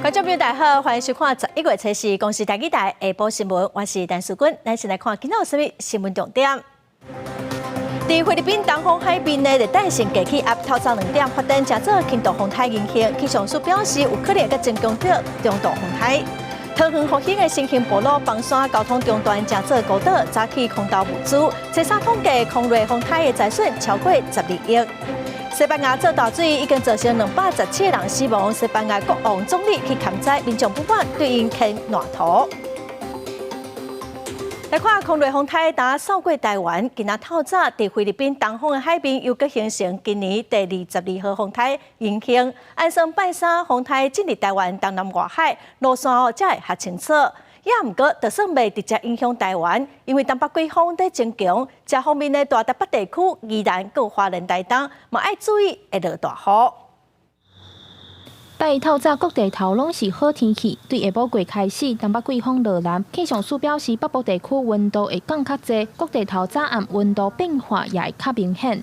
观众朋友大家好，欢迎收看11月7日公视台语台下晡新闻，我是陈淑君，咱先来看今仔有什么新闻重点。在菲律宾东方海边的热带性低气压透早2点发展正做轻度风台影响，气象署表示有可能甲增强到中度风台。桃园复兴的新兴部落房山交通中断正做孤岛，早起空投物资，初三统计空瑞风台的财损超过12亿。西班牙做大水已经造成217人死亡，西班牙国王总理去勘灾，民众不满对因牵烂土。来看空瑞风台打扫过台湾，今仔透早在菲律宾东方的海边又搁形成今年第22号风台影响。按算拜三风台进入台湾东南外海，路线才会较清楚。也毋过，就算未直接影响台湾，因为东北季风在增强，这方面的大台北地区依然搁花莲台东，嘛要注意会落大雨。拜一透早各地头拢是好天气，对下晡过开始，东北季风落南。气象署表示，北部地区温度会降较济，各地头早暗温度变化也会较明显。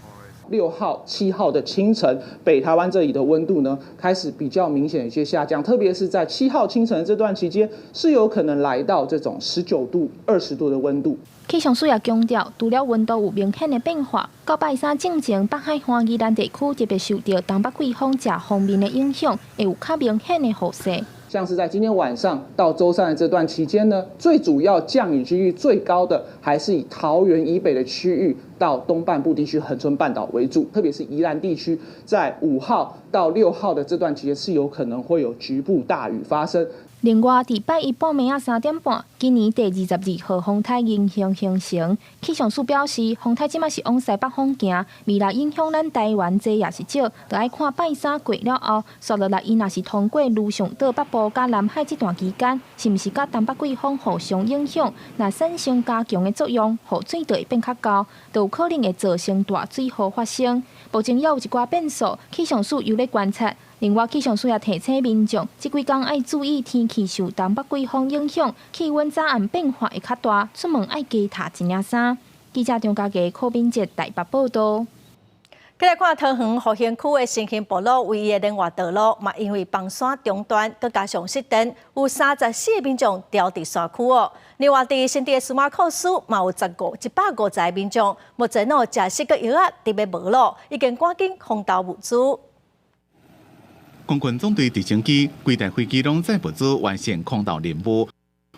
6号、7号的清晨，北台湾这里的温度呢开始比较明显有些下降，特别是在7号清晨的这段期间，是有可能来到这种19度、20度的温度。气象署也强调，除了温度有明显的变化，到拜三进前北海岸宜兰地区特别受到东北季风这方面的影响，会有较明显的雨势。像是在今天晚上到周三的这段期间呢，最主要降雨几率最高的还是以桃园以北的区域到东半部地区恒春半岛为主，特别是宜兰地区，在5号到6号的这段期间是有可能会有局部大雨发生。另外，伫拜一半暝3点半，今年第22号风台影响形成。气象署表示，风台即马是往西北方行，未来影响咱台湾济也是少，就爱看拜三过了后，续落来伊若是通过陆上岛北部甲南海这段期间，是毋是甲东北季风互相影响？若产生加强的作用，雨水就会变较高，就有可能会造成大水祸发生。目前也有一寡变数，气象署又咧观察。另外，气象署也提醒民众，这几天要注意天气受东北季风影响，气温早暗变化会较大，出门要加套一领衫。记者张家佳、柯敏哲台北报道。再来看桃园复兴区的新兴部落唯一的另外道路，嘛因为房山中断，再加上熄灯，有34个民众掉伫山区哦。另外，伫新店数码考试嘛有150个民众，目前食食个药特别无路，已经赶紧空投物资。空军总队直升机、几台飞机拢载物资完成空投任务。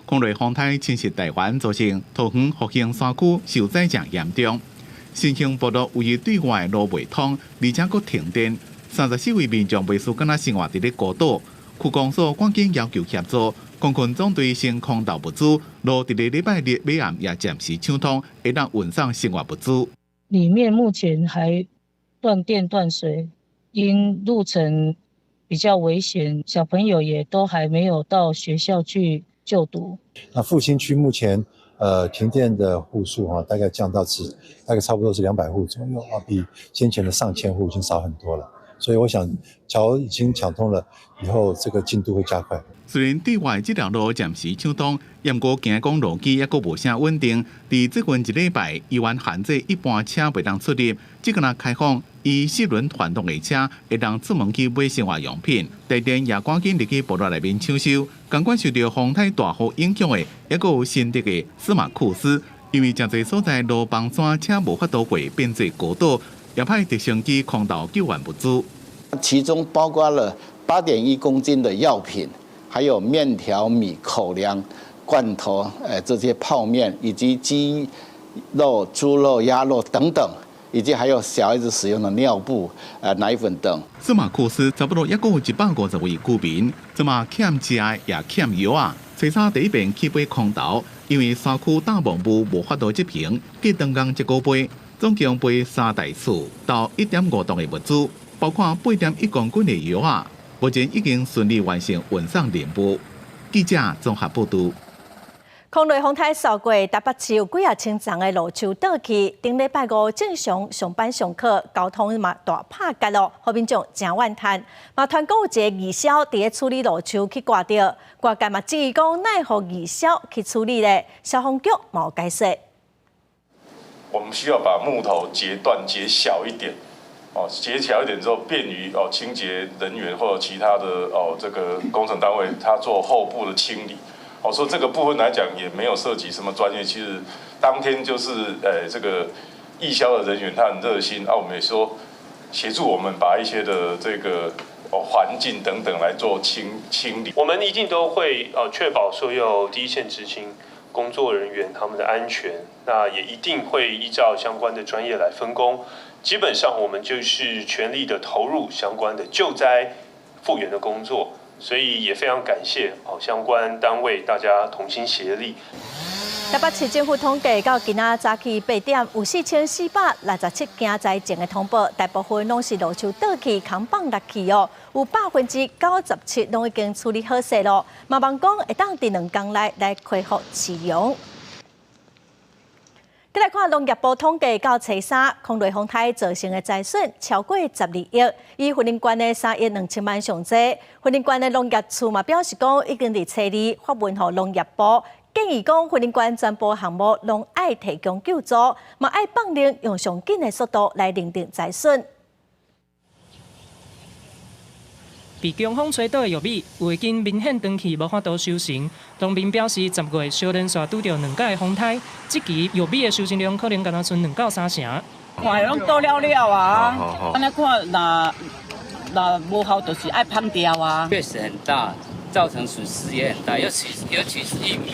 空瑞风台侵袭台湾，造成桃园复兴山区受灾情严重。新兴部落由于对外路未通，而且佫停电，34位民众未输敢若生活伫咧孤岛。区公所赶紧要求协助，空军总队先空投物资，路伫咧礼拜日尾暗也暂时抢通，会当运送生活物资。里面目前还断电断水，因路程比较危险，小朋友也都还没有到学校去就读。那复兴区目前停电的户数大概降到大概差不多是200户左右比先前的上千户已经少很多了。所以我想，桥已经抢通了，以后这个进度会加快。虽然对外这条路暂时抢通，不过行公路基也阁无啥稳定。伫最近1礼拜，依然限制一般车袂当出入，只敢若开放以4轮传动的车会当出门去买生活用品。台电也赶紧入去部落内面抢修。尽管受到风台大雨影响的，也阁有新竹的司马库斯，因为真侪所在路崩山车无法度过，变做孤岛。也派直升机空投救援物资，其中包括了8.1公斤的药品，还有面条、米、口粮、罐头，这些泡面，以及鸡肉、猪肉、鸭肉等等，以及还有小孩子使用的尿布、奶粉等。司马库斯差不多也有150位居民，这嘛欠食也欠药啊。初三第一遍起飞空投，因为山区大网部无法度执行，计长工1个月。总共背3台次到1.5吨的物资，包括8.1公斤的药啊，目前已经顺利完成运送任务。记者综合报道。空瑞风台扫过台北市有几啊千丛的路树倒去，顶礼拜5正常上班上课，交通嘛大拍结咯，好民众真怨叹。嘛团购有一个义消伫咧处理路树去挂掉，外界嘛质疑讲奈何义消去处理咧？消防局冇解释。我们需要把木头截断截小一点，协调一点之后，便于清洁人员或者其他的这个工程单位，他做后部的清理。所以这个部分来讲也没有涉及什么专业，其实当天就是这个义消的人员他很热心，我们也说协助我们把一些的这个环境等等来做清理。我们一定都会确保所有第一线执行工作人员他们的安全，那也一定会依照相关的专业来分工。基本上我们就是全力的投入相关的救灾复原的工作，所以也非常感谢相关单位大家同心协力。台北市政府统计，到今仔早起8点，有4467件灾情的通报，大部分拢是路树倒去、空放落去哦，有97%拢已经处理好势咯。嘛望讲会当伫2天内来恢复市容。再来看农业部统计，到初三，空雷风台造成的灾损超过12亿，以云林县的3亿2千万上济。云林县的农业处嘛表示讲，已经伫初二发文予农业部，建议讲云林县全部项目拢爱提供救助，嘛爱放令用上紧的速度来认定灾损。被强风吹倒的玉米，有已经明显长期无法度收成。农民表示，10月小连续拄到2届的风台，这期玉米的收成量可能敢若剩2到3成。看拢倒了啊！安尼看，那无效就是爱放掉啊。确实很大，造成损失也很大，尤其是玉米。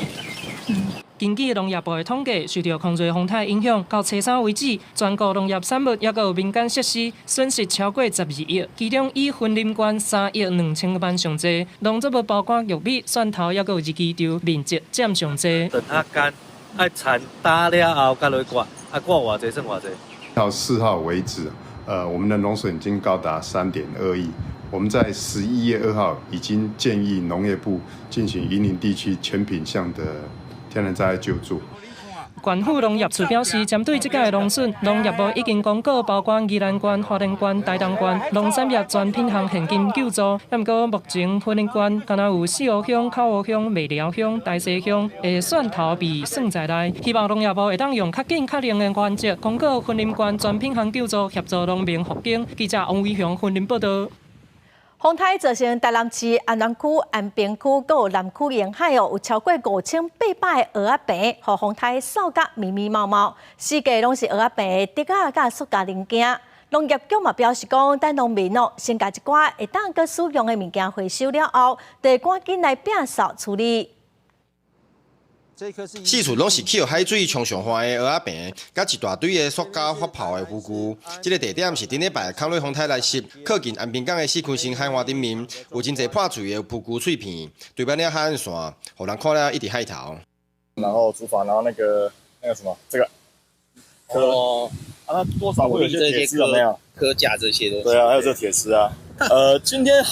根据农业部的统计，受到狂热风台影响，到初三为止，全国农业产物也有民间设施损失超过12亿，其中以云林县3亿2千万上济，农作物包括玉米、蒜头，也有日记场面积占上济。等它干，爱铲打了后，再来刮，刮偌济算偌济。到4号为止，我们的农损已经高达3.2亿。我们在11月2号已经建议农业部进行云林地区全品项的天然灾害救助。县府农业处表示，针对这届的农损，农业部已经公告包括宜兰县、花莲县、台东县农产业全品项现金救助。不过目前云林县敢若有四湖乡、口湖乡、麦寮乡、大西乡的蒜头被算在内。希望农业部会当用较紧、较灵的原则，公告云林县全品项救助，协助农民复耕。记者王伟雄云林报道。风台造成台南市安南区、安平区，还有南区沿海有超过5800个蚵仔病，互风台扫甲密密麻麻，四界拢是蚵仔病的竹仔甲塑胶零件。农业局嘛表示讲，等农民先甲一寡会当佮使用的物件回收了后，得赶紧来摒扫处理。四处拢是去海水冲上化的蚵仔病，甲一大堆的塑胶发泡的渔具。这个地点是顶礼拜空雷风台来袭，靠近安平港的市区新海岸顶面，有真侪破碎的渔具碎片，对面了海岸线，互人看了一直害头。然后厨房，然后那个什么，这个那多少会有些铁丝有没有？科架这些东西。对啊，还有这铁丝啊。今天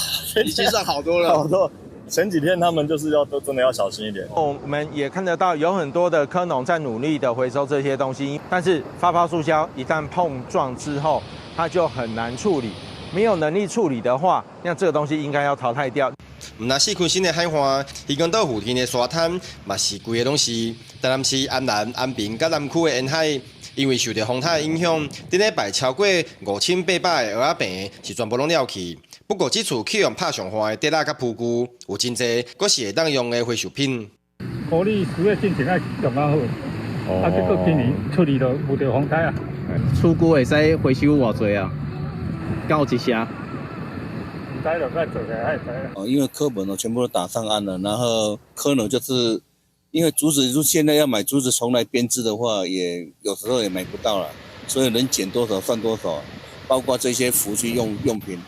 已经算好多了，好多。前几天他们就是都真的要小心一点。我们也看得到有很多的科农在努力的回收这些东西，但是发泡塑胶一旦碰撞之后，它就很难处理。没有能力处理的话，那这个东西应该要淘汰掉。那市区新的海岸，渔港岛附近的沙滩，嘛是规个拢是台南市安南、安平甲南区的沿海。因为受到风台的影响，顶礼拜超过5800个蚵仔病是全部拢了去。不过，这次去用拍上化的竹仔甲渔具，有真侪，阁是会当用的回收品。鼓励4月进前爱用较好，结果今年处理到有着风台啊。出菇会使回收偌济啊？到一下。唔知就该做个爱知。因为科本全部都打上岸了，然后科呢就是。因为竹子，现在要买竹子重来编织的话，也有时候也买不到了，所以能减多少算多少。包括这些辅具用品，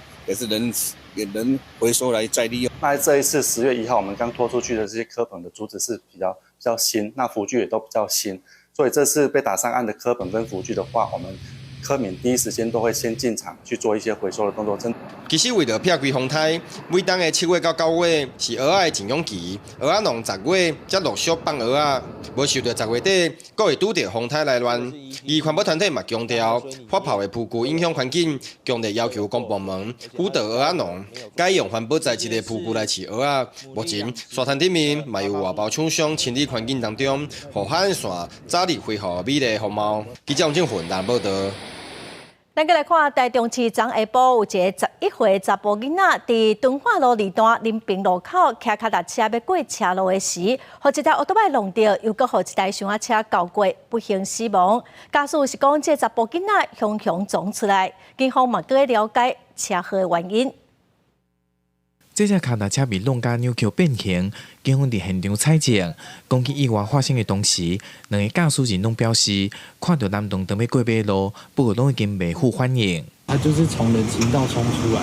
也能回收来再利用。那这一次10月1号我们刚拖出去的这些科本的竹子是比较新，那辅具也都比较新，所以这次被打上岸的科本跟辅具的话，我们科敏第一时间都会先进场去做一些回收的动作。其实为了避开风台，每当的7月到9月是蚵仔的静养期，蚵仔农10月才陆续放蚵仔，无受到10月底，阁会拄到风台来乱。而环保团体嘛强调，发泡的渔具影响环境，强烈要求公部门辅导蚵仔农，改用环保材质的渔具来饲蚵仔。目前沙滩顶面嘛有外包厂商清理环境当中，互海岸线早日恢复美丽的风貌。记者王正云南报道。咱再来看台中市昨下晡有一个11岁查甫囡仔，伫敦化路二段临平路口骑脚踏车要过车路的时，予一台奥多麦弄到，又搁予一台厢仔车交过，不幸死亡。家属是讲，这查甫囡仔雄雄撞出来，警方嘛搁在了解车祸的原因。这架脚踏车被弄甲扭曲变形，警方伫现场采证，讲起意外发生的当时，两个驾驶人拢表示看到男童要过马路，不过拢已经未复反应。他就是从人行道冲出来，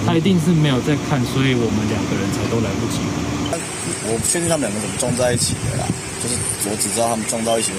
他一定是没有在看，所以我们两个人才都来不及。我不确定他们两个怎么撞在一起的啦，就是我只知道他们撞到一起的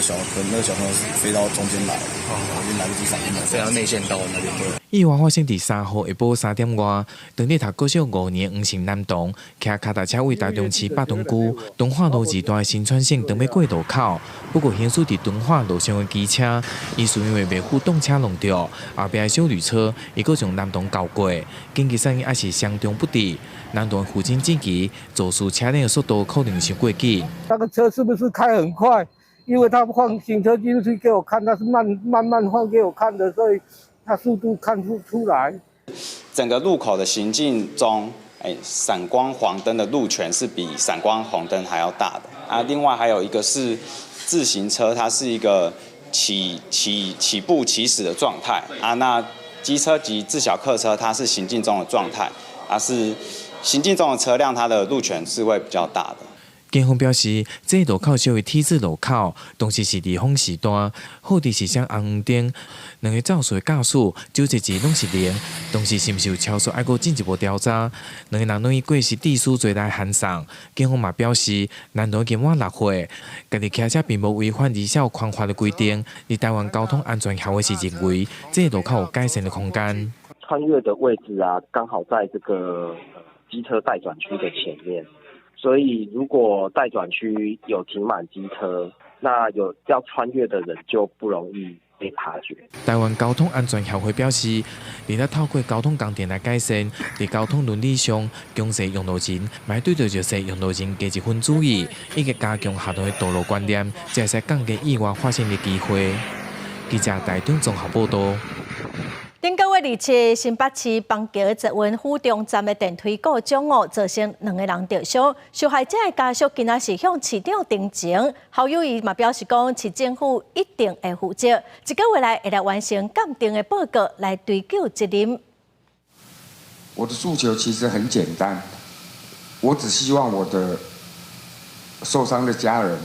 那个小朋友是飞到中间来，我已经来不及反应了，飞到内线道那边对。意外发生伫3号下晡3点外，当日读国小5年黄姓男童骑脚踏车为台中市北屯区敦化路2段新川线等要过路口，不过行驶伫敦化路上的机车，伊是因为未负动车弄到后壁的小绿车，伊佫将男童交过，紧急反应也是相当不敌。男童父亲指期肇事车辆的速度可能是过急。那个车是不是开很快？因为他放行车记录器给我看，他是慢慢放给我看的，所以他速度看不出来。整个路口的行进中，闪光黄灯的路权是比闪光红灯还要大的啊。另外还有一个是自行车，它是一个起步起始的状态啊。那机车及自小客车它是行进中的状态啊，是行进中的车辆它的路权是会比较大的。警方表示，这路口属为 T 字路口，当时是日风时段，好伫是将红黄灯，两个肇事的驾驶酒测值拢是0，当时是毋是有超速，还阁进一步调查。两个人拢以过失致死罪来函送。警方嘛表示，男童已经满6岁，家己骑车并无违反二小宽罚的规定。而台湾交通安全协会是认为，这路口有改善的空间。穿越的位置啊，刚好在这个机车待转区的前面。所以，如果待转区有停满机车，那有要穿越的人就不容易被察觉。台湾交通安全协会表示，为了透过交通工程来改善，在交通伦理上，强势用路人，买对着弱势用路人加一份注意，以及加强下段的道路观念，才会降低意外发生的机会。记者台中综合报道。顶个月27日，新北市邦桥捷运府中站的电梯故障造成2个人受伤。受害者的家属今仔是向市长陈情，校友伊嘛表示讲，市政府一定会负责，1个月内会来完成鉴定的报告来追究责任。我的诉求其实很简单，我只希望我的受伤的家人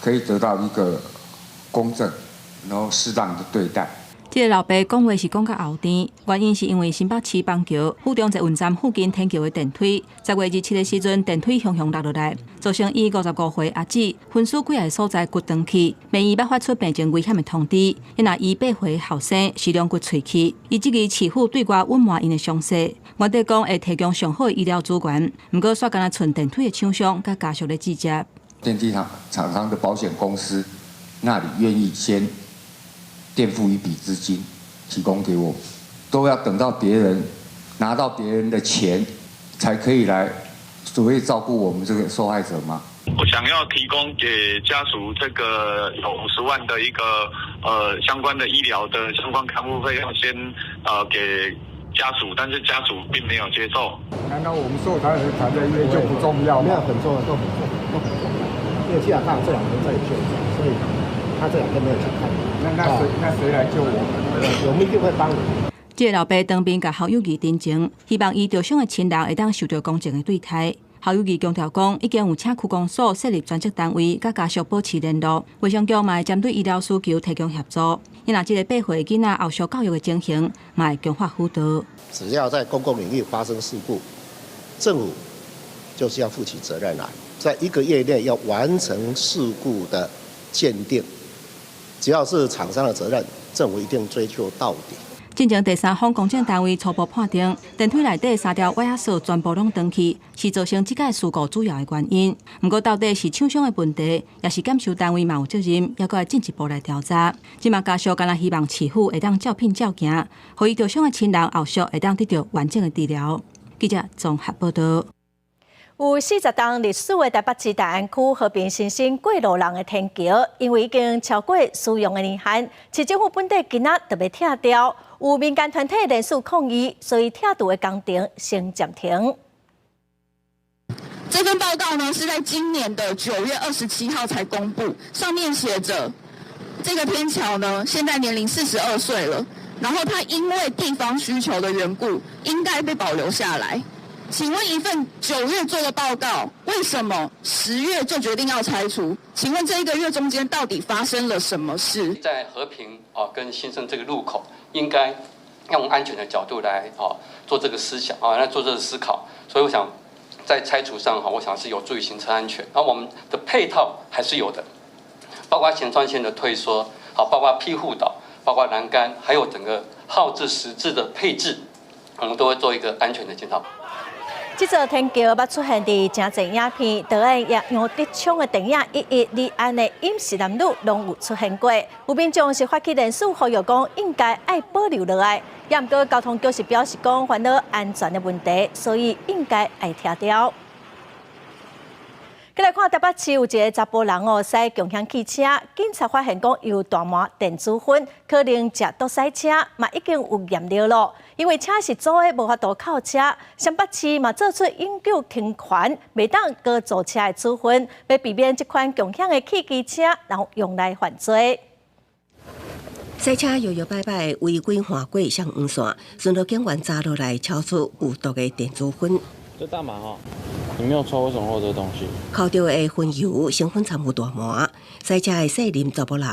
可以得到一个公正，然后适当的对待。这个老爸讲话是讲到后天，原因是因为新北市邦桥府中捷运站附近天桥的电梯，10月27日的时阵，电梯雄落落来，造成伊55岁阿姊分尸几个所在骨断去，病院要发出病情危险的通知，因那伊8岁后生是两骨碎去，伊即个市府对外隐瞒因的伤势，原地讲会提供上好的医疗资源，不过煞干那剩电梯的厂商甲家属的直接。电梯厂商的保险公司那里愿意先垫付一笔资金提供给我，都要等到别人拿到别人的钱，才可以来所谓照顾我们这个受害者吗？我想要提供给家属这个有50万的一个相关的医疗的相关看护费用，先给家属，但是家属并没有接受。难道我们受伤人躺在医院就不重要吗？那很重要，都很重要，都很重要。因为现在他这2天在休假，所以他这2天没有去看。那谁来救我们？我们一定会帮你。这个老爸当面甲校友义陈情，希望伊受伤的亲人会当受到公正的对待。校友义强调讲，已经有请区公所设立专职单位，甲家属保持联络。卫生局嘛会针对医疗需求提供协助。因若这个8岁囡仔后续教育的情形，嘛会强化辅导。只要在公共领域发生事故，政府就是要负起责任来，在1个月内要完成事故的鉴定。只要是厂商的责任，政府一定追究到底。进前第3方公证单位初步判定，电梯内底3条瓦亚锁全部拢断去，是造成这个事故主要的原因。不过到底是厂商的问题，也是检修单位嘛有责任，要搁进一步来调查。即马家属敢若希望市府会当照片照行，互伊受伤的亲人后续会当得到完整的治疗。记者综合报道。有40栋历史的台北市大安区和平新生过路人的天桥，因为已经超过使用的年限，市政府本地今仔特别拆掉。有民间团体联署抗议，所以拆除的工程先暂停。这份报告呢是在今年的9月27号才公布，上面写着这个天桥呢现在年龄42岁了，然后它因为地方需求的缘故，应该被保留下来。请问一份9月做的报告，为什么10月就决定要拆除？请问这1个月中间到底发生了什么事？在和平跟新生这个路口，应该用安全的角度来做这个思想来做这个思考，所以我想。在拆除上我想是有助于行车安全。然后我们的配套还是有的，包括前川线的退缩，包括庇护岛，包括栏杆，还有整个号志实质的配置，我们都会做一个安全的检讨。这座天桥捌出现伫真侪影片，导演也用得枪的电影《一一立案》的饮食男女拢有出现过。有民众是发起联署呼吁讲，应该爱保留落来。也毋过交通局是表示讲，烦恼安全的问题，所以应该爱拆掉。再来看台北市有一个查甫人驶共享汽车，警察发现讲有大麻电子烟，可能食毒驶车，嘛已经有验了咯。因为车是租的，无法度靠车。新北市嘛做出永久停权，袂当搁租车的处分，要避免这款共享的汽机车然后用来犯罪。赛车摇摇摆摆，违规划过向黄线，顺路警员查落来，超出有毒的电子烟。这大麻你没有抽，为什么会有这个东西？靠到的烟油成分掺有大麻，赛车的细林查甫人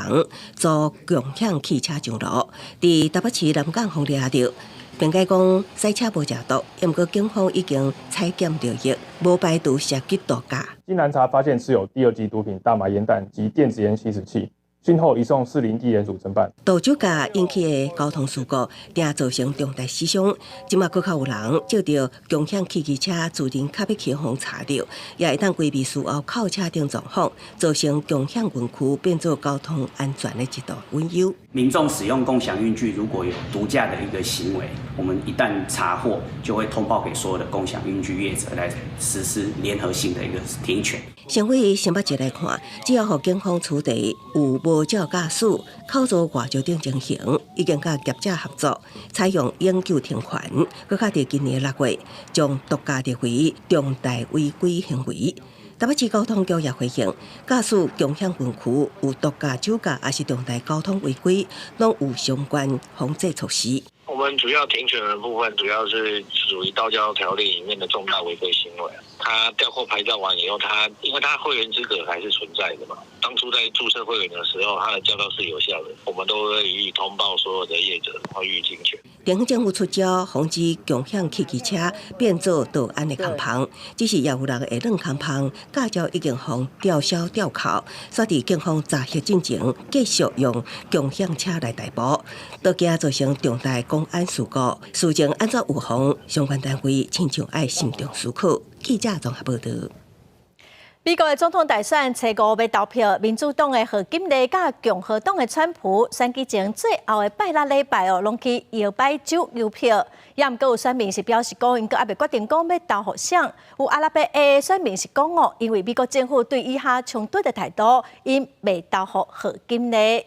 租共享汽车上路，伫台北市南港方抓到，并解讲赛车无食毒，不过警方已经采检调阅，无排除涉及毒驾。经南查发现持有第2级毒品大麻烟弹及电子烟吸食器。讯后移送士林地检署侦办。倒酒驾引起的交通事故，定造成重大死伤。即马搁较有人借着共享汽机车自动卡要起风查到，也会当规避事后靠车顶状况，造成共享园区变作交通安全的一道隐忧。民众使用共享运具如果有毒驾的一个行为，我们一旦查获，就会通报给所有的共享运具业者来实施联合性的一个停权。先以新北市来看，只要和警方处理有无照驾驶、口座外招等情形，已经甲业者合作，采用永久停权，搁较伫今年6月，将毒驾列为重大违规行为。台北市交通局也回应，驾驶共享园区有毒驾、酒驾，还是重大交通违规，拢有相关防治措施。我们主要停权的部分，主要是属于道交条例里面的重大违规行为。他吊扣牌照完以后，因为他会员资格还是存在的嘛，当初在注册会员的时候，他的驾照是有效的，我们都会予以通报所有的业者，然后予以停权。地方政府出招，防止共享汽机车变做盗案的空棚，只是也有人会乱空棚，驾照已经互吊销吊扣，所以警方查核进前，继续用共享车来逮捕，都惊造成重大公安事故。事情安怎预防？相关单位亲像爱慎重思考。记者综合报道。美国的总统大选初5要投票，民主党的贺锦丽甲共和党的川普选举前最后的拜六礼拜拢去摇摆州邮票，也毋过有选民是表示讲，因阁还未决定讲要投互啥。有阿拉伯的选民是讲因为美国政府对以下冲突的态度，因未投互贺锦丽。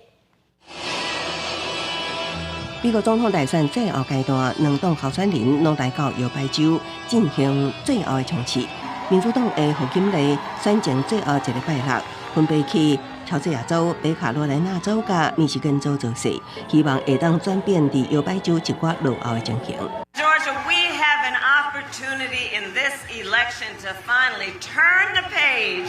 美国总统大选最后阶段，2党候选人拢来到摇摆州进行最后的冲刺。民主党的贺锦丽选前最后一个拜六，分别去乔治亚州、北卡罗来纳州甲密西根州做势，希望会当转变伫摇摆州一寡落后的情形。Georgia, we have an opportunity in this election to finally turn the page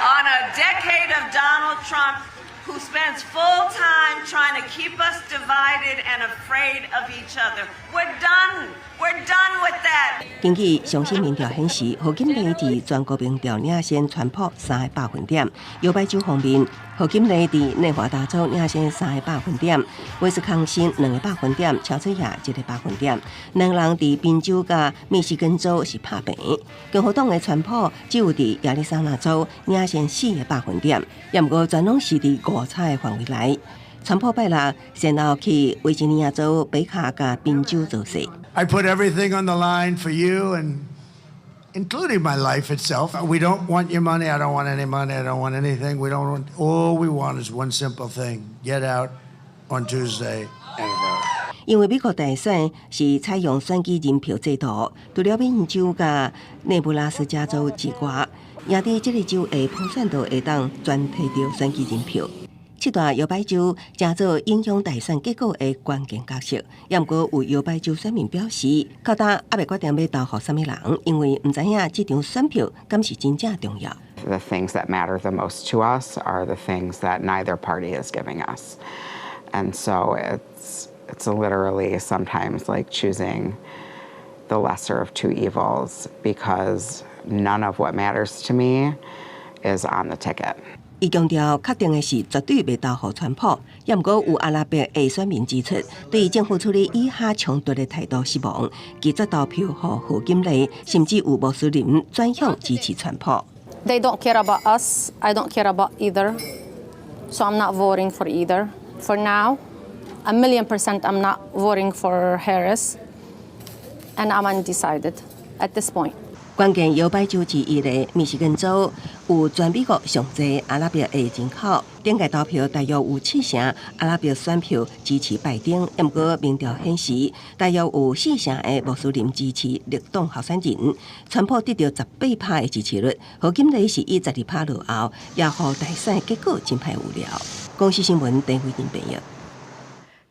on a decade of Donald Trump.Who spends full time trying to keep us divided and afraid of each other. We're done. We're done with that. 根据上新民调显示，贺锦丽伫全国民调领先川普3个百分点。摇摆州方面，贺锦丽伫内华达州领先3个百分点，威斯康星2个百分点，乔治亚1个百分点。两人伫宾州甲密西根州是拍平。共和党的川普只有伫亚利桑那州领先4个百分点，也毋过全拢是伫误差的范围内。川普拜六先后去维吉尼亚州、北卡甲宾州做势。I put everything on the line for you and including my life itself. We don't want your money. I don't want any money. I don't want anything. We don't want, all we want is one simple thing. Get out on Tuesday and vote. 因为美国大选是采用选举人票制度，除了宾州甲内布拉斯加州之外，赢伫这个州的普选度会当全摕到选举人票。这段摇摆州正做影响大选结果的关键角色，也毋过有摇摆州选民表示，到呾还未决定要投互什么人，因为唔知影这张选票敢是真正重要。The things that matter the most to us are the things that neither party is giving us, and so it's literally sometimes like choosing the lesser of two evils because none of what matters to me is on the ticket. 伊强调，确定的是绝对袂投互川普，也毋过有阿拉伯的选民指出，对政府处理以下冲突的态度失望，拒绝投票互何锦丽，甚至有穆斯林转向支持川普。They don't care about us. I don't care about either. So I'm not voting for either. For now, 1,000,000% I'm not voting for Harris. And I'm undecided at this point. 关键摇摆州之一的密西根州有全美国上侪阿拉伯的人口，顶届投票大约有7%阿拉伯选票支持拜登，不过民调显示大约有4%的穆斯林支持绿党候选人。川普得到18%的支持率，何锦丽是以12%落后，也互大选结果真歹无聊。公司新闻陈慧婷编译。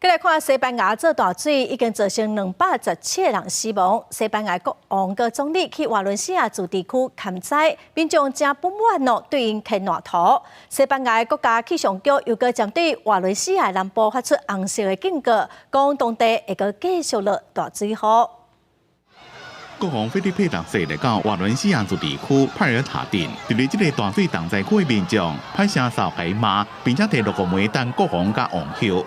再来看西班牙做大水，已经造成217个人死亡。西班牙国王个总理去瓦伦西亚驻地区勘灾，民众正不满哦，对因牵烂土。西班牙国家气象局又个针对瓦伦西亚南部发出红色的警告，讲当地会个继续落大水雨。国王菲利佩6世来到瓦伦西亚驻地区派尔塔镇，对于这个大水重灾区的民众拍声扫海骂，并且提6个煤弹国王甲王后。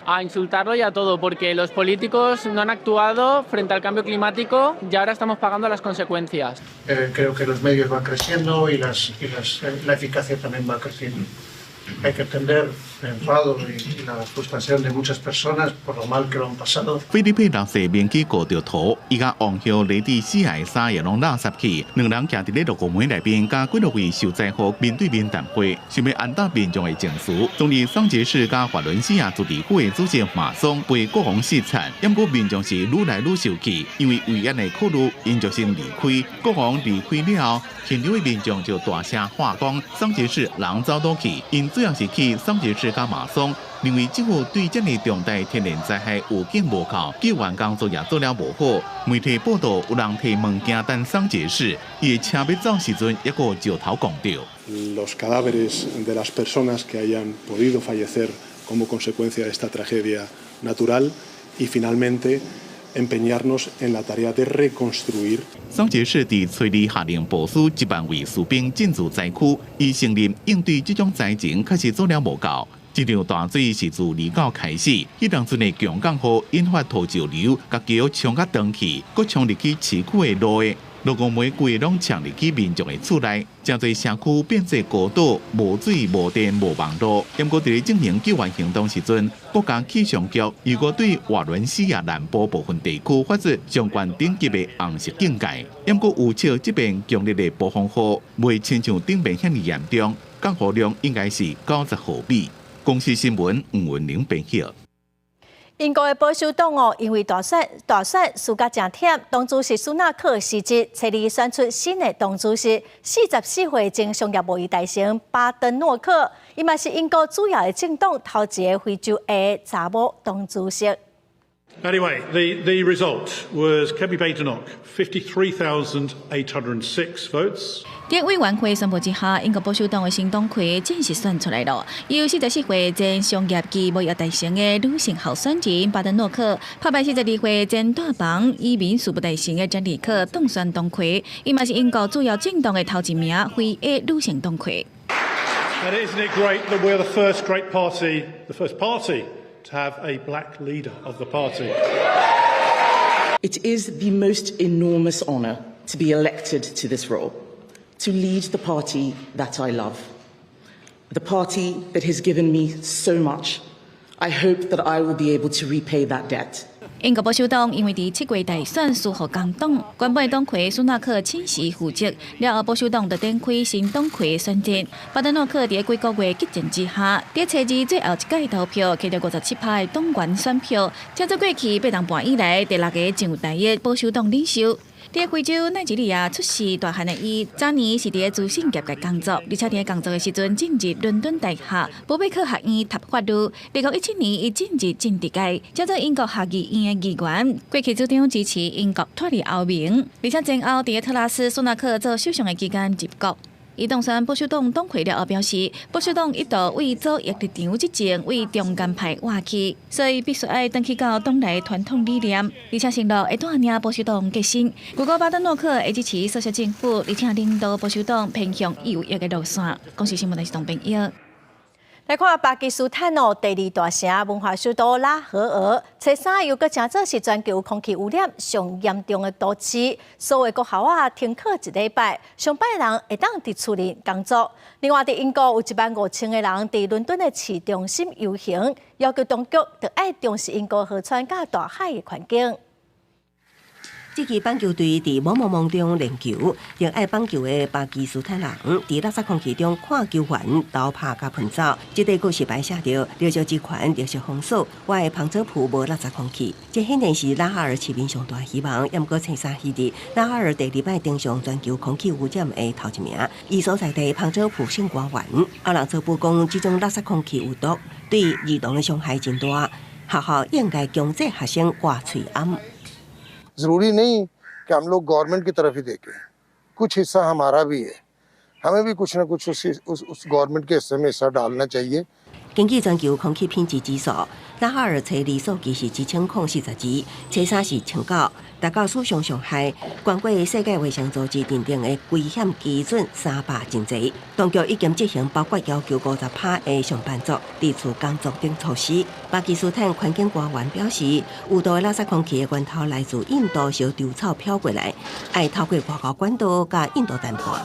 A insultarlo y a todo, porque los políticos no han actuado frente al cambio climático y ahora estamos pagando las consecuencias. Creo que los medios van creciendo y la eficacia también va creciendo. Hay que entender el enfado y la frustración de muchas personas por lo mal que lo han pasado. 菲利佩6世面去过着土，伊甲王后雷蒂4下衫也拢垃圾去，两人徛伫咧6个门内边，甲几多位受灾户面对面谈话，想要安抚民众的情绪。总理桑杰士甲华伦西亚驻地区的主席马松被国王视惨，不过民众是愈来愈生气，因为为安的考虑，因就先离开。国王离开了后，现场的民众就大声喊讲，桑杰士人走倒去，因主要是去桑杰士甲马松。认为政府对这类重大天然灾害有警无靠，救援工作也做了无好。媒体报道有人提物件等桑杰士，伊的车要走时阵，一个石头讲到。Los cadáveres de las personas que hayan podido fallecer como consecuencia de esta tragedia natural y finalmente empeñarnos en la tarea de reconstruir. 桑杰士伫催里下令部署1万位士兵进驻灾区，伊承认应对这种灾情确实做了无够。这场大水是自29开始，迄当阵的强降雨引发土石流，甲桥冲甲断去，搁冲入去市区的路的6个玫瑰拢呛入去民众的厝内，真侪社区变作孤岛，无水、无电、无网络。不过伫咧进行救援行动时阵，国家气象局如果对瓦伦西亚南部部分地区发出相关等级的红色警戒，不过有笑这边强烈的暴风雨未亲像顶边遐尼严重，降雨量应该是90毫米。公司新闻吴文玲编译。英国的保守党因为大选输甲真忝，党主席苏纳克辞职，找你选出新的党主席。44岁前商业贸易大臣巴登诺克，伊嘛是英国主要的政党头一个非洲的查某党主席。Anyway, the result was Kemi Badenoch, 53,806 votes. 在委员会宣布之下，英国保守党的新党魁正式选出来了。由44岁前商业及贸易大臣的女性候选人巴登诺克，拍败42岁前大房移民事务大臣的詹妮克当选党魁，伊嘛是英国主要政党的头一名非裔女性党魁。And isn't it great that we're the first great party, the first party to have a black leader of the party? It is the most enormous honour to be elected to this role, to lead the party that I love, the party that has given me so much. I hope that I will be able to repay that debt. 英国保守党因为伫7月大选输予工党，原本党魁苏纳克请辞负责，了后保守党就展开新党魁选战。巴登诺克伫几个月激战之下，伫初二最后一届投票，摕到57%的党员选票，这做过去8年半以来第6个上有台的保守党领袖。伫非洲奈及利亚出世大汉的伊，早年是伫资讯业界工作，而且伫工作的时阵进入伦敦大学伯贝克学院读法律。2017年，伊进入政治界，叫做英国下议院的议员。过去主张支持英国脱离欧盟，而且前后伫特拉斯苏纳克做首相的期间入国。伊当选保守党党魁了后表示，保守党一度为左翼立场执政为中间派挖去，所以必须要回去到党内传统理念，而且承诺会带领保守党革新。如果巴登诺克会支持索小政府，而且领导保守党偏向右翼的路线。公司新闻台是董炳耀。来看巴基斯坦第2大城文化首都拉合尔，初3又搁正做是全球空气污染上严重的都市，所有学校停课1礼拜，上班的人会当伫厝里工作。另外，伫英国有15000个人伫伦敦的市中心游行，要求当局要爱重视英国河川甲大海的环境。这支棒球队伫茫茫梦中练球，热爱棒球的巴基斯坦人伫垃圾空气中看球员偷拍甲喷走。这个故事牌写着：热烧之权，热烧封锁，我的旁遮普无垃圾空气。这显然是拉哈尔市民上大希望。也毋过，初3迄日，拉哈尔第2摆登上全球空气污染的头1名。伊所在地旁遮普省官员，阿人做报讲，这种垃圾空气有毒，对儿童的伤害真大。学校应该强制学生挂嘴暗。जरूरी नहीं कि हम लोग गवर्नमेंट की तरफ ही देखें, कुछ हिस्सा हमारा भी है, हमें भी कुछ न कुछ उस गवर्नमेंट के हिस्से में हिस्सा डालना चाहिए। 根据全球空气品质指数，拉哈尔初2数据是1042，初3是1009，达到史上上海，冠过世界卫生组织认定的危险基准300真侪。当局已经执行包括要求50%的上班族伫厝工作等措施。巴基斯坦环境官员表示，有毒的垃圾空气的源头来自印度小稻草飘过来，要透过外交管道甲印度谈判。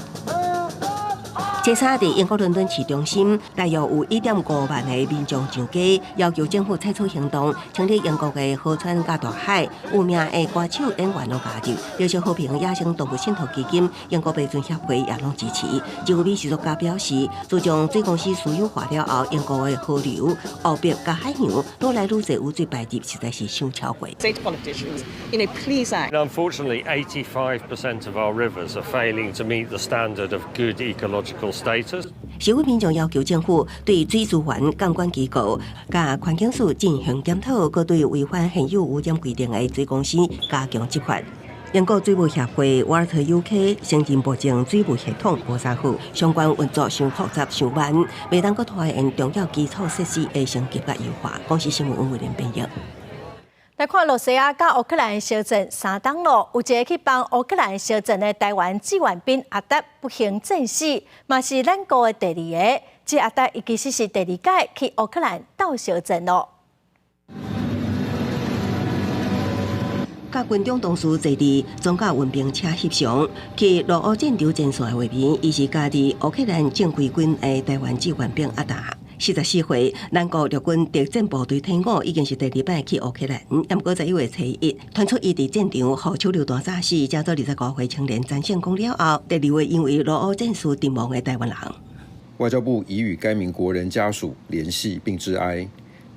初3伫英国伦敦市中心，大约有1.5万个民众上街，要求政府采取行动，清理英国的河川甲大海。有名的歌手演员都加入，热烧和平野生动物信托基金、英国白鱒协会也拢支持。一位美术作家表示，自从水公司私有化了后，英国的河流、湖泊甲海洋愈来愈侪污水排入，实在是伤超过。Unfortunately, 85% of our rivers are failing to meet the standard of good ecological status. 社会民众要求政府对水资源监管机构、甲环境署进行检讨，佮对违反现有污染规定的水公司加强执法。英国水务协会 Water UK 承认目前水务系统无啥好，相关运作伤复杂、伤慢，未当佮拖延重要基础设施的升级甲优化。公司新闻为连编译。来看罗西亚甲乌克兰小镇三东路，有一个去帮乌克兰小镇的台湾志愿兵阿达不幸战死，嘛是咱国的第2个。这阿达伊其实是第2届去乌克兰斗小镇咯。甲军中同事坐伫装甲运兵车翕相，去落乌战场前线的画面，伊是家己乌克兰正规军的台湾志愿兵阿达。44岁，咱国陆军特战部队退伍，已经是第2摆去乌克兰。也毋过11月初1，传出伊伫战场互手榴弹炸死，加做25岁青年战胜功了后，第2位因为落乌战事阵亡的台湾人。外交部已与该名国人家属联系并致哀，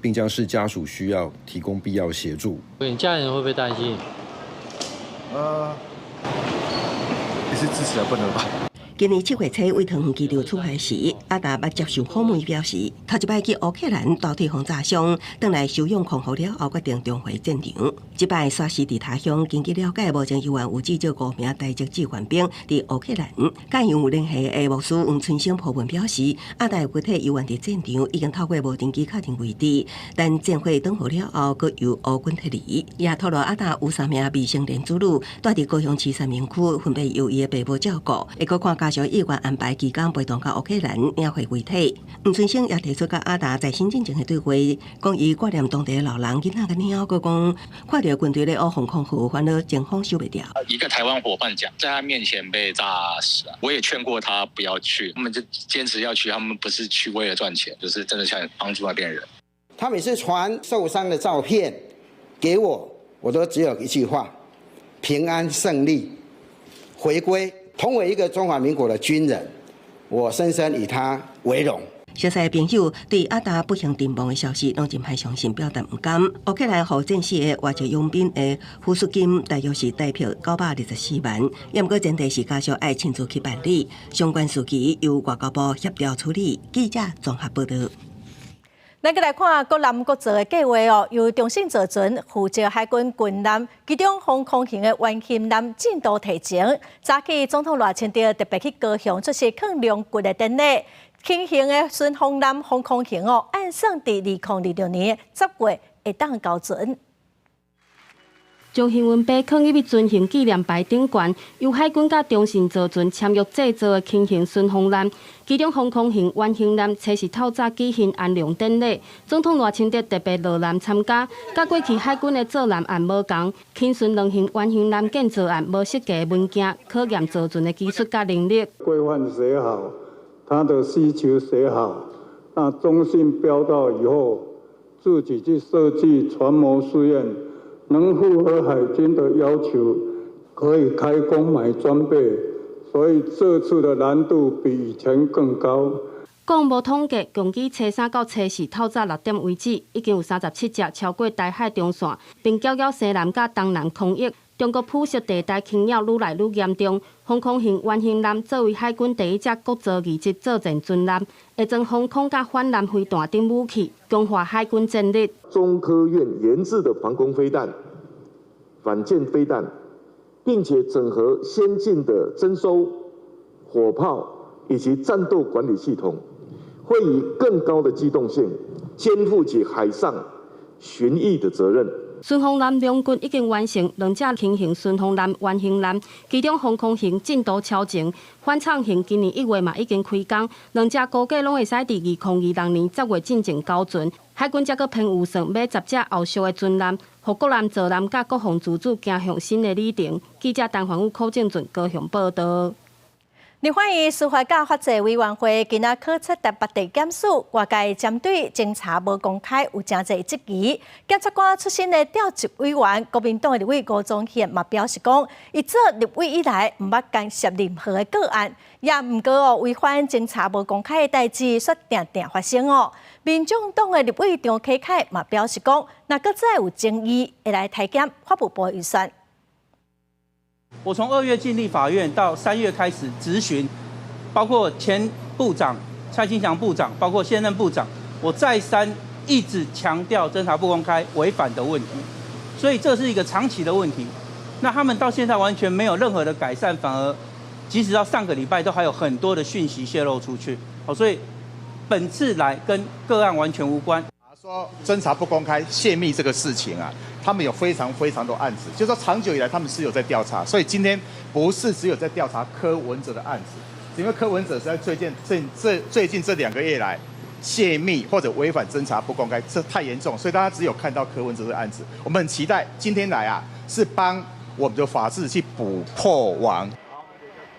并将视家属需要提供必要协助。你家人会不会担心？也是支持啊，不能吧？今年7月初为桃园机场出海时，阿达捌接受访问表示，头1摆去乌克兰倒退轰炸伤，转来休养康复了后，决定重回战场。这摆煞死伫他乡，经过了解，目前犹原有至少5名台籍志愿兵伫乌克兰。甲因有联系的牧师黄春生普文表示，阿达的遗体犹原伫战场，已经透过无人机确定位置，但战火转好了后，佫由乌军撤离。也透露阿达有3名未成年子女，住伫高雄市三明区，分别由伊的爸母照顾，会佫看家属意愿安排期间陪同到乌克兰领回遗体。黄春生也提出甲阿达在新进前的对话，讲伊挂念当地的老人囡仔个鸟，佫讲看到军队咧乌防空后，反而前方收袂掉。一个台湾伙伴讲，在他面前被炸死了，我也劝过他不要去，他们就坚持要去，他们不是去为了赚钱，就是真的想帮助那边人。他每次传受伤的照片给我，我都只有一句话：平安胜利，回归。同为一个中华民国的军人，我深深以他为荣。熟悉的朋友对阿达不幸阵亡的消息，拢真歹相信，表达不甘。乌克兰互战死的外籍佣兵的抚恤金大约是代表924万，也毋过前提是家属爱亲自去办理，相关事宜由外交部协调处理。记者综合报道。咱再来看国南国造的计划哦，由中信造船负责海军军舰其中航空型的原型舰进度提前。早起总统赖清德特别去高雄出席抗龙骨的典礼。轻型的顺风舰航空型哦，按算伫2026年10月会当交船。将新闻碑放入去军行纪念牌顶悬，由海军甲中信造船签约制造的轻型顺风舰，其中航空型原型舰测试透早举行安良典礼，总统赖清德特别落艦参加，甲过去海军的造舰案无同，轻顺2型原型舰建造案无设计的文件，考验造船的技术甲能力。规范写好，它的需求写好，那中信标到以后，自己去设计船模试验。能符合海军的要求，可以开工买装备，所以这次的难度比以前更高。国务统计，共计初3到初4透早6点为止，已经有37只超过台海中线，并搅扰西南甲东南空域。中国铺设地带侵扰愈来愈严重，航空型原型舰作为海军第一只国造2级作战军舰，会将防空甲反舰飞弹等武器，强化海军战力。中科院研制的防空飞弹、反舰飞弹，并且整合先进的征收、火炮以及战斗管理系统，会以更高的机动性，肩负起海上巡弋的责任。顺风舰两军已经完成2只轻型顺风舰原型舰，其中航空型进度超前，反舱型今年1月嘛已经开工，2只估计拢会使伫2026年10月进行交船。海军则搁偏预算买10只后续的军舰，互国南造舰甲国防自主行向新的里程。记者陈焕宇、柯正俊高雄报道。立法院司法甲法制委员会今仔考察第8地检署，外界针对侦查无公开有真侪质疑。检察官出身的调查委员国民党的立委吴宗宪嘛表示讲，伊做立委以来毋捌干涉任何的个案，也毋过哦违反侦查无公开的代志，却定定发生哦。民众党的立委张启凯嘛表示讲，若搁再有争议，会来提检法务部预算。我从2月进立法院到3月开始质询，包括前部长蔡清祥部长，包括现任部长，我再三一直强调侦查不公开违反的问题，所以这是一个长期的问题。那他们到现在完全没有任何的改善，反而即使到上个礼拜都还有很多的讯息泄露出去。所以本次来跟个案完全无关。说侦查不公开泄密这个事情啊，他们有非常多案子，就是说长久以来他们是有在调查，所以今天不是只有在调查柯文哲的案子，因为柯文哲是在最近这2个月来泄密或者违反侦查不公开，这太严重，所以大家只有看到柯文哲的案子。我们很期待今天来啊，是帮我们的法治去捕破网。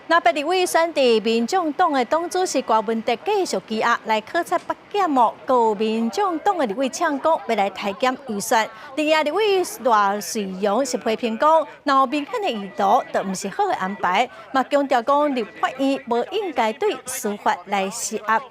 那别立委选伫民众党的党主席郭文德继续羁押来考察北检哦，有民众党的立委呛讲要来提检预算。另外立委赖瑞阳是批评讲，若有明显的意图，就毋是好的安排。嘛强调讲，立法院无应该对司法来施压。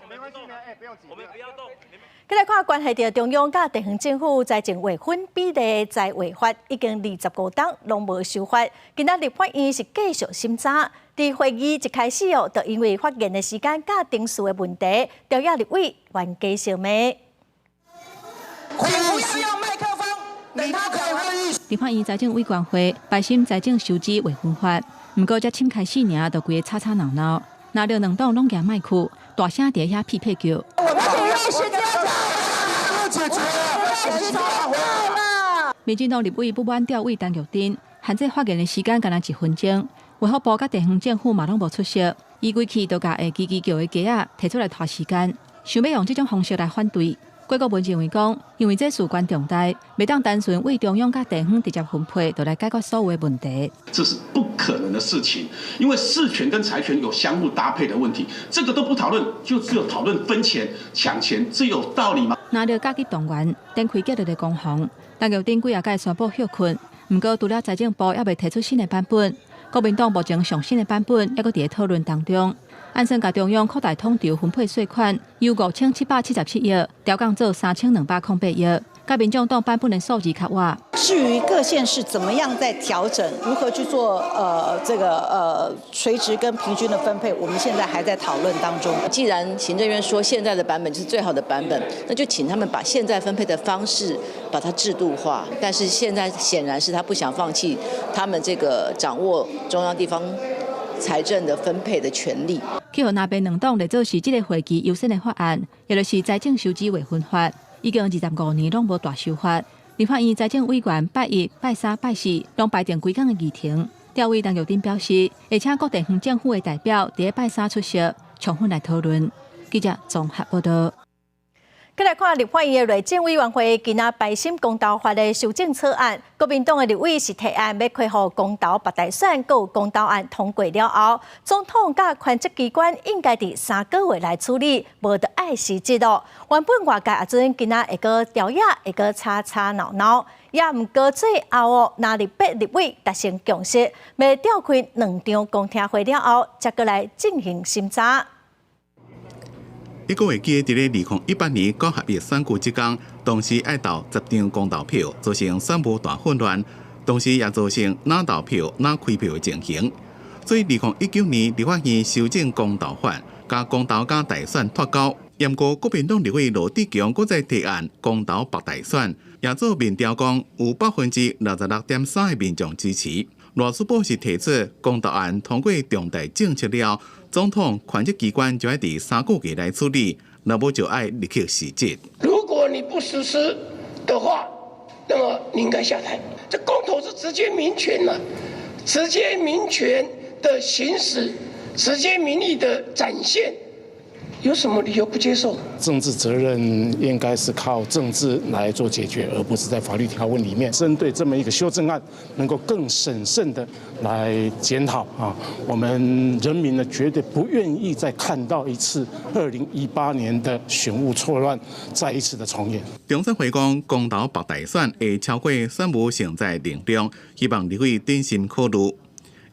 再来看关系到中央甲地方政府财政划分比例在违法，已经25档拢无修法。今仔立法院是继续审查。伫会议一开始哦，就因为发言的时间甲定数的问题，调查立委原计小妹。会不要用麦克风，你不可以会议。立法院财政委员会排审财政收支划分法，不过才请开始尔，就规个吵吵闹闹，拿着2党拢举麦克，大声伫遐匹配叫。我们体育时间到，解决了。民进党立委不满调委陈玉珍，限制发言的时间，敢若1分钟。卫福部甲地方政府嘛拢无出席，伊规气都甲会叽叽叫的鸡仔提出来拖时间，想要用这种方式来反对。国民认为讲，因为这事关重大，袂当单纯为中央甲地方直接分配，就来解决所有的问题。这是不可能的事情，因为事权跟财权有相互搭配的问题，这个都不讨论，就只有讨论分钱、抢钱，这有道理吗？拿着甲级动员展开激烈的攻防，陈玉珍几下届宣布休困。不过，除了财政部也未提出新的版本，国民党目前上新的版本也搁伫讨论当中。按算甲中央扩大统筹分配税款，由5777亿调降做3208亿，甲民众党版本的数字较歪。至于各县市怎么样在调整，如何去做垂直跟平均的分配，我们现在还在讨论当中。既然行政院说现在的版本就是最好的版本，那就请他们把现在分配的方式把它制度化。但是现在显然是他不想放弃他们这个掌握中央地方财政的分配的权利。去互南北两党来做是这个会期优先的法案，也就是财政收支划分法，已经25年拢无大修法。立法院财政委员拜一、拜三、拜四拢排定几天的议程。调委陈玉珍表示，会请各地方政府的代表伫拜三出席，充分来讨论。记者综合报道。再来看立法院的内政委员会今仔排审公投法的修正草案，国民党的立委是提案要开放公投白大选，有公投案通过了后，总统甲权责机关应该伫3个月来处理，无得碍时节咯。原本外界也准今仔会个调野，会个吵吵闹闹，也毋过最后那立法立委达成共识，要召开2场公听会了后，才过来进行审查。一个月记伫咧2018年9合1选举之天，同时爱投10张公投票，造成选务大混乱，同时也造成哪投票哪开票的情形。所以2019年立法院修正公投法，甲公投甲大选脱钩。不过国民党立委罗志强搁再提案公投白大选，也做民调讲有66.3%的民众支持。罗斯博士提出公投案通过重大政策了，总统权责机关就要伫3个月来处理，那么就要立刻实施。如果你不实施的话，那么你应该下台。这公投是直接民权嘛，直接民权的行使，直接民意的展现。有什么理由不接受？政治责任应该是靠政治来做解决，而不是在法律条文里面针对这么一个修正案，能够更审慎的来检讨啊。我们人民呢，绝对不愿意再看到一次2018年的选务错乱再一次的重演。中选会讲，公投白大选会超过选务成在能量，希望立委定心考虑。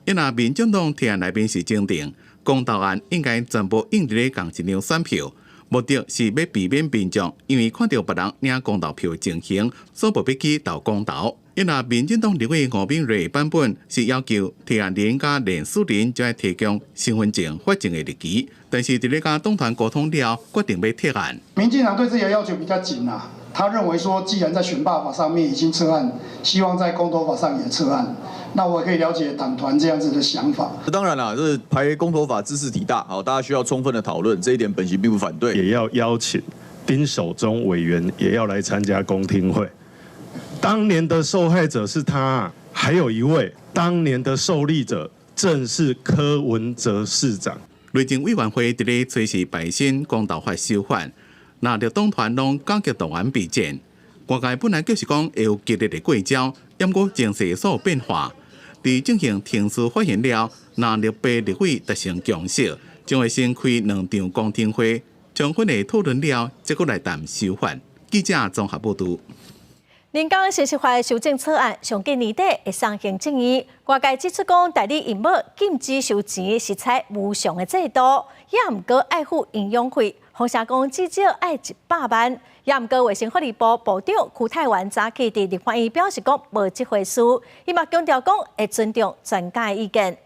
因若民进党提案内面是正定。公投案应该全部用伫咧共一张选票，目的是要避免民众因为看到别人领公投票的情形，所不必去投公投。因若民进党立委吴秉叡版本是要求提案人甲连署人就要提供身份证发证的日期，但是伫咧甲党团沟通了，决定要撤案。民进党对自己的要求比较紧啊。他认为说，既然在选罢法上面已经撤案，希望在公投法上也撤案。那我也可以了解党团这样子的想法。当然啦，这是排公投法知识体大，好，大家需要充分的讨论，这一点本席并不反对。也要邀请丁守中委员也要来参加公听会。当年的受害者是他，还有一位当年的受利者正是柯文哲市长。内政委员会伫咧随时排审公投法修法。那绿党团拢高级党员备战，外界本来就是讲会有激烈的过招，不过情势所有变化。伫进行庭事发言了，那绿白立委达成共识，将会先开2场公听会，充分的讨论了，再过来谈修法。记者综合报道。人工信息化的修正草案上近年底会上行正义，外界指出讲代理营业禁止收钱是采无偿的制度，也毋过爱付营养费。洪社讲至少爱100万，也毋过卫生福利部部长邱泰源早起伫立法院表示讲无这回事，伊嘛强调讲会尊重专家的意见。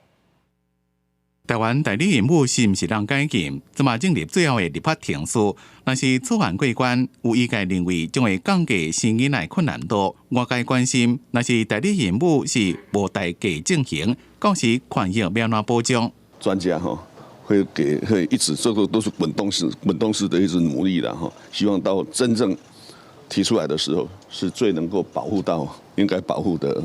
台湾代理营业是毋是人改禁？即马进入最后的立法程序，若是草案过关，有意见认为将会降低生囡仔困难度。外界关心，若是代理营业是无代价进行，到时权益要怎保障？专家会一直这个都是滚动式的一直努力的希望到真正提出来的时候，是最能够保护到应该保护的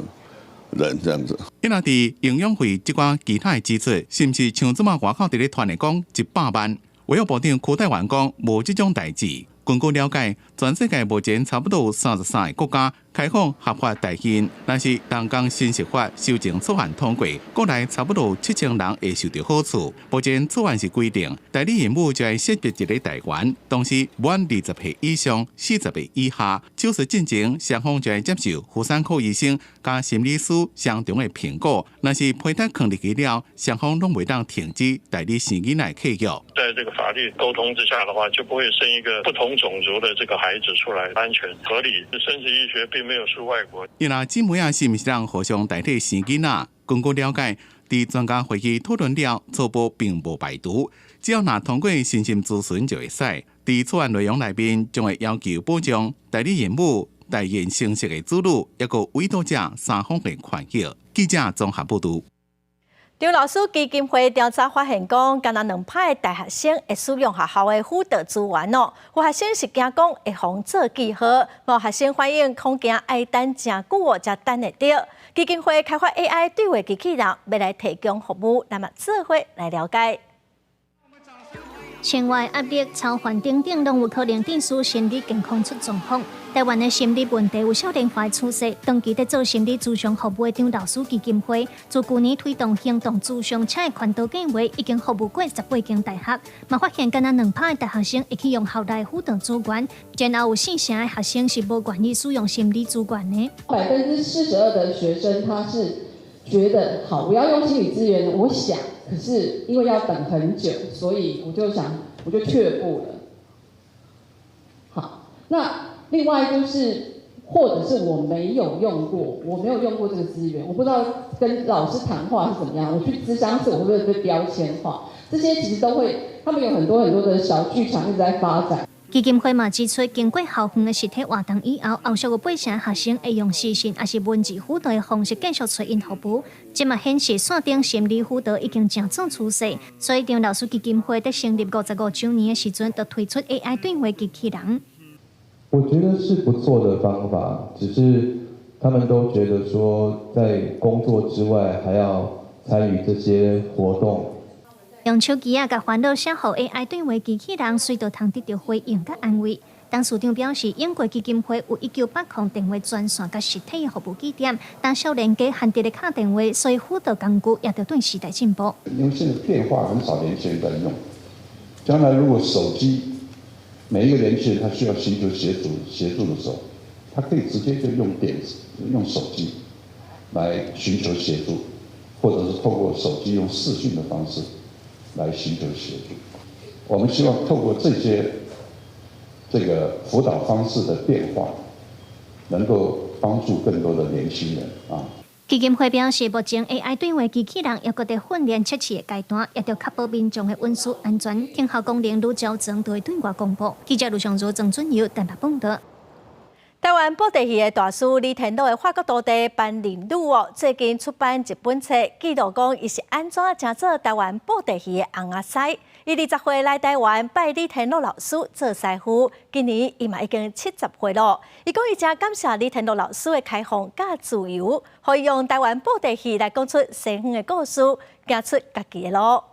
人这样子。因若伫营养费即寡其他的支出，是毋是像即马外口伫咧传的讲100万？卫生部长邱泰源讲无即种代志。根据了解，全世界目前差不多有33个国家开放合法代现，但是人工信息法修正草案通过，国内差不多7000人会受到好处。目前草案是规定，代理人物就要识别一个台员，同时满20岁以上、40岁以下，手术进前双方就要接受妇产科医生加心理师相同的评估。若是胚胎放入去了，双方拢袂当停止代理生囡仔契约。在这个法律沟通之下的话，就不会生一个不同种族的这个孩子出来，安全合理。生殖医学并没有输外国。伊若姊妹啊，是毋是人互相代替生囡仔？根据了解，伫专家会议讨论了，初步并无排除，只要若通过信心咨询就会使。伫草案内容内面，将会要求保障代理人物、代言形式的子女，抑个委托者三方的权益。记者综合报道。张老师基金会调查发现，讲敢若2派大学生会使用学校的辅导资源哦。有学生是惊讲会防做记号，无学生反映恐惊爱等真久才等会到。基金会开发 AI 对话机器人，要来提供服务，咱们做伙来了解。生活压力、操烦等等，拢有可能导致心理健康出状况。台湾的心理问题有少年化的趋势。长期在做心理咨询服务的张老师基金会，自去年推动行动咨询车的环岛计划，已经服务过18间大学。嘛发现，敢若2派的大学生会去用校内辅导资源，然后有4成的学生是无愿意使用心理资源的。42%的学生他是觉得好，我要用心理资源，我想，可是因为要等很久，所以我就却步了。好，那另外就是，或者是我没有用过这个资源，我不知道跟老师谈话是怎么样，我去咨商室我会不会被标签化？这些其实都会，他们有很多的小剧场一直在发展。基金会嘛指出，经过校园的实体活动以后，后续有8成学生会用视讯还是文字辅导的方式继续找因服务。这嘛显示线顶心理辅导已经正做趋势，所以张老师基金会在成立55周年的时阵，就推出 AI 对话机器人。我觉得是不错的方法，只是他们都觉得说，在工作之外还要参与这些活动。用手机甲烦恼写好 AI 对话机器人，随着通得到回应甲安慰。董事长表示，英国基金会有1980电话专线甲实体的服务据点，但少年家限制的卡电话，所以辅导工具也得对时代进步。因为现在电话很少年轻人在用，将来如果手机每一个年轻人他需要寻求协助的时候，他可以直接就用手机来寻求协助，或者是透过手机用视讯的方式来寻求协助。我们希望透过这个辅导方式的变化，能够帮助更多的年轻人啊。基金会表示，目前 AI 对话机器人也搁在训练测试的阶段，也要确保民众的运输安全。听候功能愈较长，都会对外公布。记者卢尚如、郑准佑台北报道。台湾布袋戏的大师李天乐的法国徒弟班林鲁最近出版一本册，记录讲伊是安怎成做台湾布袋戏的红阿师。伊20岁来台湾拜李天乐老师做师傅，今年伊嘛已经70岁了。伊讲伊真感谢李天乐老师的开放甲自由，可以用台湾布袋戏来讲出西方的故事，行出家己的路。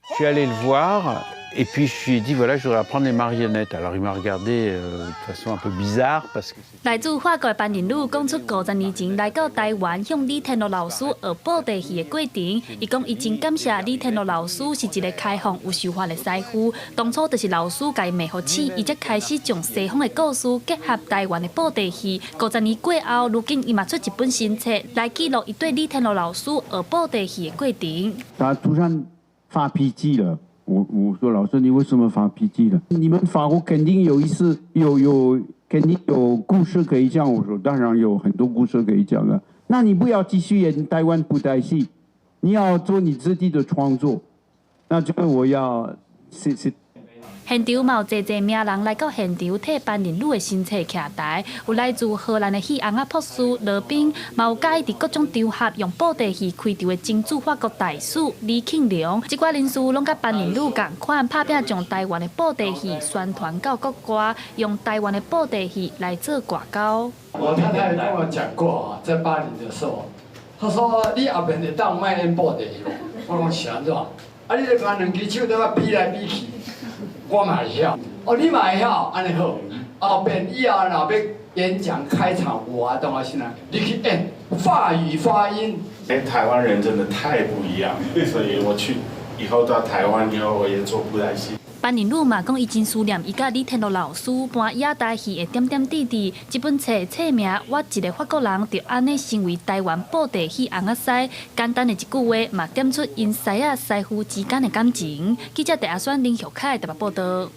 Je suis allé le voir et puis je lui ai dit voilà je voudrais apprendre les marionnettes. Alors il m'a regardé de façon un peu bizarre parce que 来自法国的班仁鲁讲出50年前来到台湾向李天乐老师学布袋戏的过程。伊讲伊真感谢李天乐老师是一个开放有想法的师傅，当初就是老师甲伊迷好起，伊才开始将西方的故事结合台湾的布袋戏。50年过后，如今伊嘛出一本新册来记录伊对李天乐老师学布袋戏的过程。他突然发脾气了，我说老师你为什么发脾气了？你们法国肯定有肯定有故事可以讲。我说当然有很多故事可以讲了。那你不要继续演台湾布袋戏，你要做你自己的创作。那这个我要现场嘛有侪名人来到现场替班仁鲁的新册徛台，有来自荷兰的戏红啊博士罗宾，嘛有介意伫各种场合用布袋戏开场的真主法国大使李庆良，这寡人士拢甲班仁鲁共款，拍拼将台湾的布袋戏宣传到国外，用台湾的布袋戏来做广告。我太太跟我讲过，在巴黎的时候，她说你后面会当卖演布袋戏，我讲是安怎？啊，你著把两只手在我比来比去。我嘛会晓，哦，你嘛会晓，安尼好。后边以后若要演讲开场活动啊，现在你去演法语发音。台湾人真的太不一样，所以我去以后到台湾以后，我也做布袋戏。班年女嘛讲，伊真思念伊甲李天禄老师搬亚台戏的点点滴滴。这本册册名《我一个法国人就安尼成为台湾布袋戏红仔师》，简单的一句话嘛点出因师仔师傅之间的感情。记者第二选林玉凯特别报道。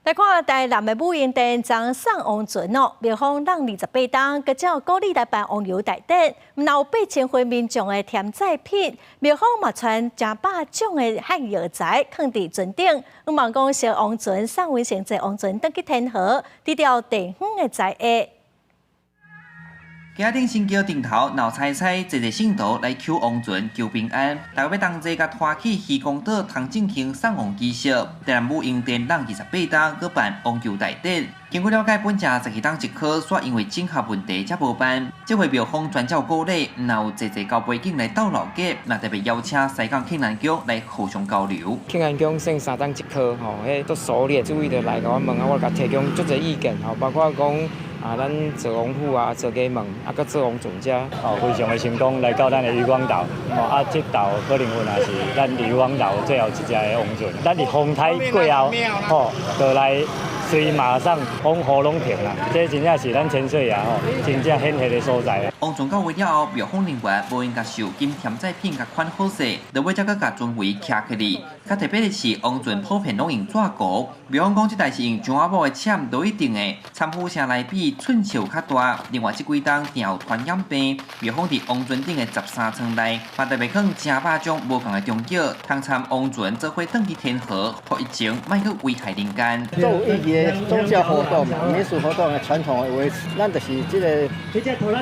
来看台南的武英殿将送王船哦，庙方让28档，佮照鼓励来办王游大典，若有8000回民众的添载品，庙方嘛传成百种的汉药材放伫船顶，望讲小王船送完成坐王船登去天河，低调地远的在下。家顶新桥顶头闹彩彩，坐信徒来求王船求平安。大家要同齐甲拖起渔光岛唐正兴送王仪式，台南武英殿让28档举办王游大典。经过了解，本正12档一科，煞因为整合问题才无办。这回庙方专照鼓励，若有侪高背景来斗老家，那特别邀请西港庆南宫来互相交流。庆南宫剩3档一科，吼，迄都熟练，注意的来甲我问啊，我甲提供足侪意见，吼，包括讲。咱做王府啊，做鸡门，佮做王船只。非常的成功，来到咱的渔光岛。这岛可能有也是咱渔光岛最后一只的王船。咱伫风台过后，就来随马上风雨拢停啦。这真正是咱千岁爷真正显赫的所在。王船到位了后，庙方人员无因甲受金添载品甲款好势，就尾才佮甲船尾徛起嚟。较特别的是，王船普遍拢用纸糊，庙方讲这代是用樟仔木的签都一定的，参数声来比寸数较大。另外这几档定有传染病，庙方伫王船顶的13层内，嘛特别放正百种无同的中药，通参王船做伙登去天河，互疫情莫去危害人间。做有意义的宗教活动嘛，民俗活动的传统的维持，咱就是这个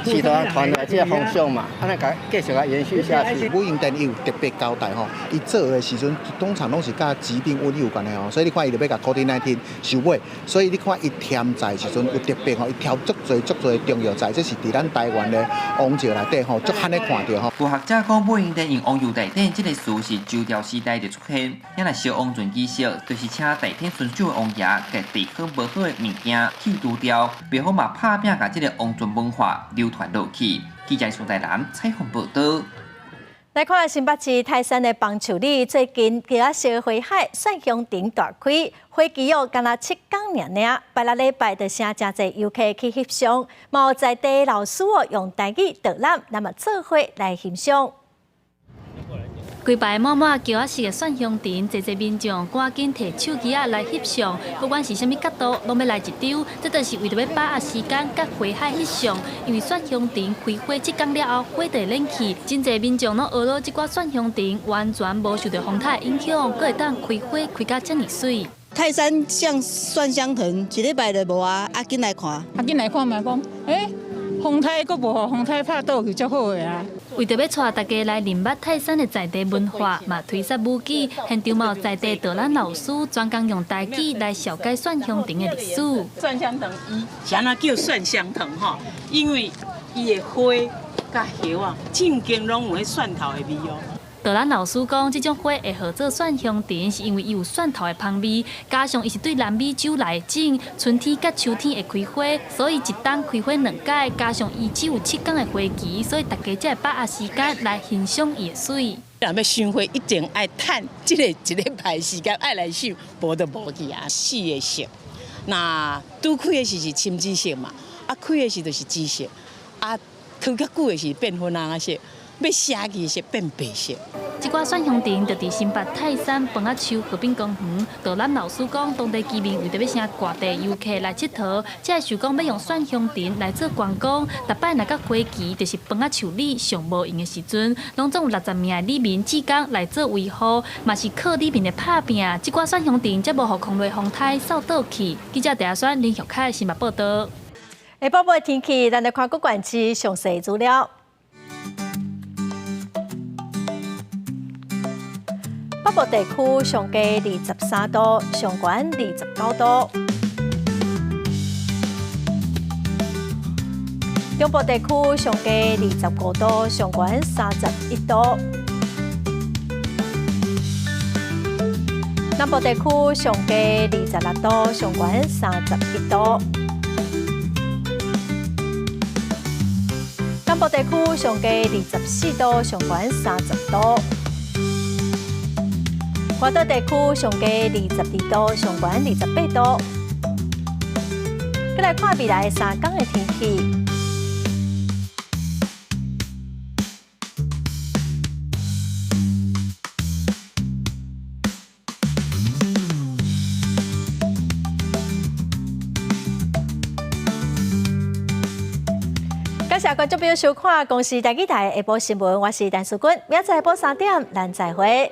祈祷传来这个风尚嘛，安尼甲继续甲延续下去。武英殿伊有特别交代吼，伊做的时阵通常拢是甲疾病瘟疫有关的吼，所以你看伊就要甲 COVID-19 收尾，所以你看伊添载时阵有特别吼，伊挑足侪中药材，这是伫咱台湾的王朝内底吼，足罕咧看到吼。有学者讲，武英殿用王游大典这个词是周朝时代就出现，因来烧王船仪式，就是请大天遵守的王爷甲地方无好的物件去除掉，庙方嘛拍拼甲这个王船文化流传落去。记者宋台南采访报道。来看新北市泰山的棒球里，最近吉小花海蒜香亭大开，花期哦，干那7天尔。拜六礼拜就请真侪游客去翕相，嘛在地老师哦用台语导览，那么做伙来欣赏。规排满满桥仔式的蒜香亭，侪侪民众赶紧摕手机啊来翕相，不管是啥物角度，拢要来一张。这就是为着要把握时间，甲花海翕相。因为蒜香亭开花7天了后，花就冷去，真侪民众拢学到这挂蒜香亭完全无受到风台影响，阁会当开花开甲遮尔水。泰山像蒜香藤，一礼拜就无啊，紧来看。紧来看嘛，讲风台阁无，风台拍倒去足好个啊。为着要带大家来认捌泰山的在地文化，嘛推出舞剧，现场嘛有在地导览老师专工用台语来小解蒜香亭的历史。蒜香藤伊是安怎叫蒜香藤吼？因为伊的花甲叶啊，正经拢有迄蒜头的味哦。导览老师讲，这种花会号做蒜香亭，是因为伊有蒜头的香味，加上伊是对南美洲来种，春天甲秋天会开花，所以一冬开花2届，加上伊只有7天的花期，所以大家才会把握时间来欣赏伊的水。若要赏花，一定爱趁这个一礼拜时间爱来赏，无就无去啊。四个色，那拄开的是青紫色嘛，啊开的是就是紫色，啊开较久的是变粉红色。要写字是变白色。这挂蒜香亭就伫新北泰山饭仔树河滨公园。导览老师讲，当地居民为着要请外地游客来佚佗，才会想讲要用蒜香亭来做观光。逐摆若到花期，就是饭仔树里上无用的时阵，拢总有60名的里民志工来做维护，嘛是靠里民的拍拼。这挂蒜香亭才无互空雷风台扫倒去。记者第二选林玉凯新北报道。下晡的天气，咱来看各县市详细资料。北部地区上低23度，上悬29度；中部地区上低25度，上悬31度；南部地区上低26度，上悬31度；部地区上低24度，上悬30度；华岛地区上低22度，上悬28度。再来看未来3天的天气。感谢观众朋友收看《公视台记台下晡新闻》，我是陈淑君，明仔下晡3点，咱再会。